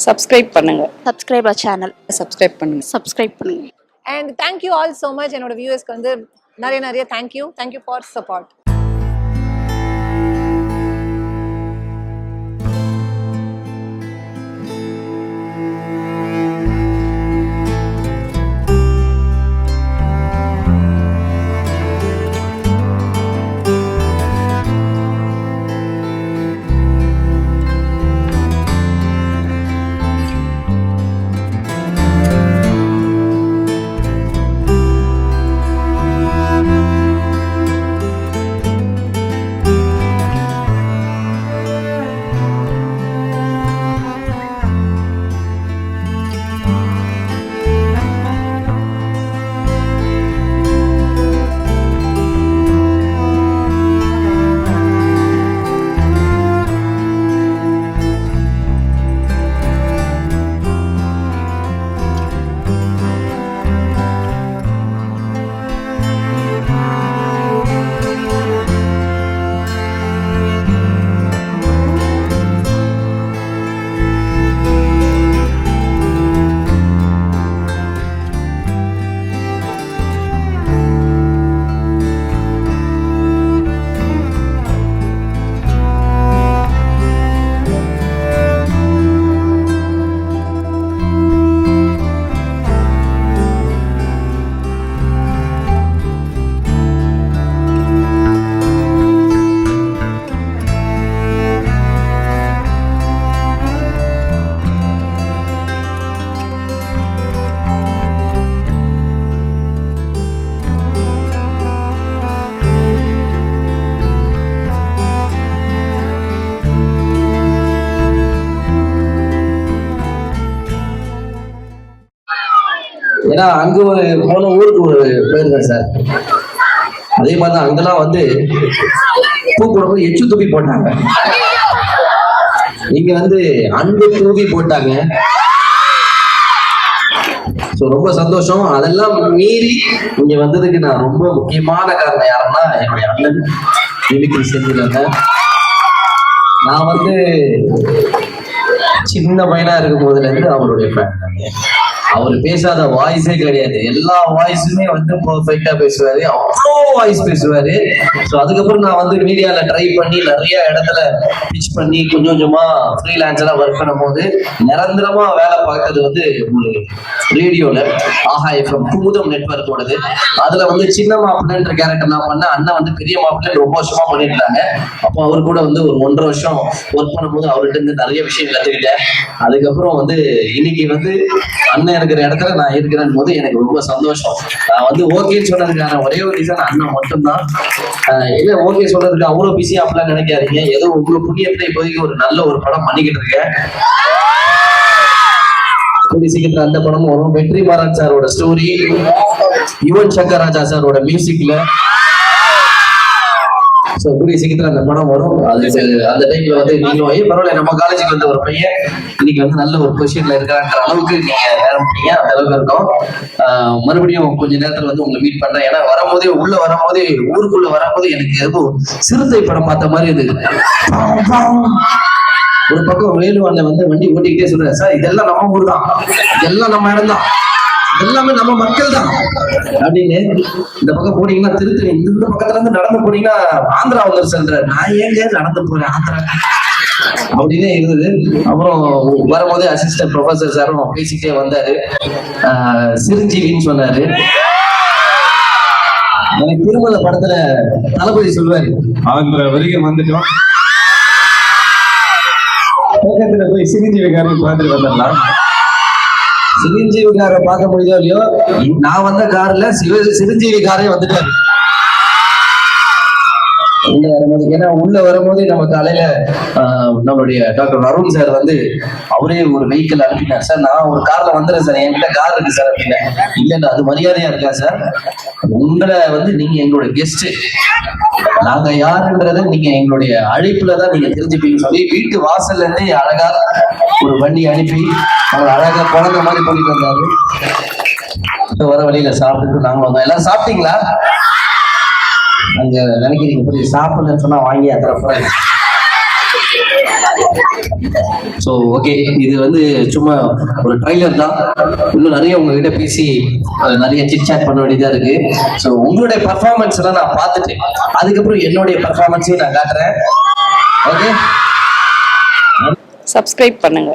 Subscribe பண்ணுங்க. Subscribe our channel. Subscribe பண்ணுங்க. Subscribe பண்ணுங்க. And thank you all so much. என்னோட வியூவர்ஸ்க்கு வந்து நிறைய thank you for support. ஏன்னா அங்க போன ஊருக்கு போயிருக்கேன் சார். அதே மாதிரிதான் அங்கெல்லாம் வந்து பூ போடும்போது எச்சு துப்பி போட்டாங்க, இங்க வந்து அன்பு தூவி போட்டாங்க. ரொம்ப சந்தோஷம். அதெல்லாம் மீறி இங்க வந்ததுக்கு நான் ரொம்ப முக்கியமான காரணம் யாருன்னா என்னுடைய அண்ணன் மிமிக்ரி செஞ்சிருக்காங்க. நான் வந்து சின்ன பையனா இருக்கும் போதுல இருந்து அவருடைய ஃபேன். அவர் பேசாத வாய்ஸே கிடையாது, எல்லா வாய்ஸுமே வந்து பர்ஃபெக்டா பேசுவாரு, அவ்வளோ வாய்ஸ் பேசுவாரு. ஸோ அதுக்கப்புறம் நான் வந்து மீடியால ட்ரை பண்ணி நிறைய இடத்துல பிச் பண்ணி கொஞ்சம் கொஞ்சமா ஃப்ரீலான்ஸரா ஒர்க் பண்ணும் போது நிரந்தரமா வேலை பார்த்தது வந்து ஒரு ரேடியோல ஆஹா எஃப்எம் குமுதம் நெட்வொர்க்கோடது. அதுல வந்து சின்ன மாப்பிள்ளைன்ற கேரக்டர் நான் பண்ண, அண்ணன் வந்து பெரிய மாப்பிள்ளை ரொம்ப வருஷமா பண்ணிட்டு இருந்தாங்க. அப்போ அவர் கூட வந்து ஒரு 1.5 வருஷம் ஒர்க் பண்ணும்போது அவர்கிட்ட இருந்து நிறைய விஷயம் கத்துக்கிட்டேன். அதுக்கப்புறம் வந்து இன்னைக்கு வந்து அண்ணன் இருக்கிற இடத்துல நான் இருக்கிறேன் போது எனக்கு ரொம்ப சந்தோஷம். நான் வந்து ஓகேன்னு சொன்னதுக்கான ஒரே ஒரு ரீசன் அண்ணன் மட்டும்தான். இல்ல ஓகே சொல்றதுக்கு அவ்வளவு பிஸியா அப்படிலாம் நினைக்காதீங்க. ஏதோ உங்க புண்ணியத்தை இப்போதைக்கு ஒரு நல்ல ஒரு படம் பண்ணிக்கிட்டு இருக்கேன். கூடிய சீக்கிரத்துல அந்த படமும் வரும். வெற்றிமாறன் சாரோட ஸ்டோரி, யுவன் சங்கர் ராஜா சாரோட மியூசிக்ல. கூடிய சீக்கிரத்துல அந்த படம் வரும். அதுக்கு அந்த டைம்ல வந்து நீங்களும் பரவாயில்ல நம்ம காலேஜுக்கு வந்த ஒரு பையன் இன்னைக்கு வந்து நல்ல ஒரு பொசிஷன்ல இருக்கான்ற அளவுக்கு நீங்க நேரப்பீங்க, அந்த அளவுக்கு இருக்கும். மறுபடியும் கொஞ்ச நேரத்துல வந்து உங்களை மீட் பண்றேன். ஏன்னா வரும்போதே உள்ள வரும்போதே ஊருக்குள்ள வரும்போது எனக்கு எதுவும் சிறுத்தை படம் பார்த்த மாதிரி இருந்தது. ஒரு பக்கம் வேலுவான வந்து வண்டி ஓட்டிக்கிட்டே சொல்றேன், சார் இதெல்லாம் நம்ம ஊர் தான், இதெல்லாம் நம்ம இடம் தான், எல்லாமே நம்ம மக்கள் தான் அப்படின்னு. இந்த பக்கம் போனீங்கன்னா திருத்தணி, இந்த பக்கத்துல இருந்து நடந்து போனீங்கன்னா ஆந்திரா வந்து சென்ற, நான் ஏங்க நடந்து போறேன் ஆந்திரா அப்படின்னே இருந்தது. அப்புறம் வரும்போதே அசிஸ்டன்ட் ப்ரொஃபசர் சாரும் பேசிக்கிட்டே வந்தாரு. சிரஞ்சீவின்னு சொன்னாரு. எனக்கு திருமல படத்துல தளபதி சொல்லுவாரு, ஆந்திரா வரைக்கும் வந்துட்டோம், பக்கத்துல போய் சிரஞ்சீவிக்காரன் பார்த்துட்டு வந்துடலாம். சிரஞ்சீவிக்காரை பார்க்க முடியுதோ இல்லையோ, நான் வந்த கார்ல சிரஞ்சீவிக்காரே வந்துட்டாரு உள்ள வரும்போது. ஏன்னா உள்ள வரும்போதே நம்ம காலையில நம்மளுடைய டாக்டர் அருண் சார் வந்து அவரே ஒரு வெஹிக்கிள் அனுப்பினார். சார் நான் ஒரு கார்ல வந்துடுறேன் சார், என்கிட்ட கார் இருக்கு சார் அப்படின்னா. இல்ல அது மரியாதையா இருக்கா சார், உங்களை வந்து நீங்க எங்களோட கெஸ்ட், நாங்க யாருன்றத நீங்க எங்களுடைய அழைப்புலதான் நீங்க தெரிஞ்சுப்பீங்க சொல்லி வீட்டு வாசல்ல இருந்தே அழகா ஒரு வண்டி அனுப்பி அவர் அழகா குழந்தை மாதிரி பண்ணிட்டு வந்தாரு. வர வழியில சாப்பிட்டுட்டு நாங்க வந்தோம். எல்லாரும் சாப்பிட்டீங்களா? அங்க நினைக்கிறீங்க சாப்பிடலன்னு சொன்னா வாங்கி அப்புறம் ஸோ ஓகே, இது வந்து சும்மா ஒரு ட்ரைலர் தான். இன்னும் நிறைய உங்ககிட்ட பேசி நிறைய சிட் சாட் பண்ண வேண்டியதா இருக்கு. ஸோ உங்களுடைய பர்ஃபார்மன்ஸ் எல்லாம் நான் பார்த்துட்டு அதுக்கப்புறம் என்னுடைய பர்ஃபார்மன்ஸையும் நான் காட்டுறேன். ஓகே, சப்ஸ்கிரைப் பண்ணுங்க.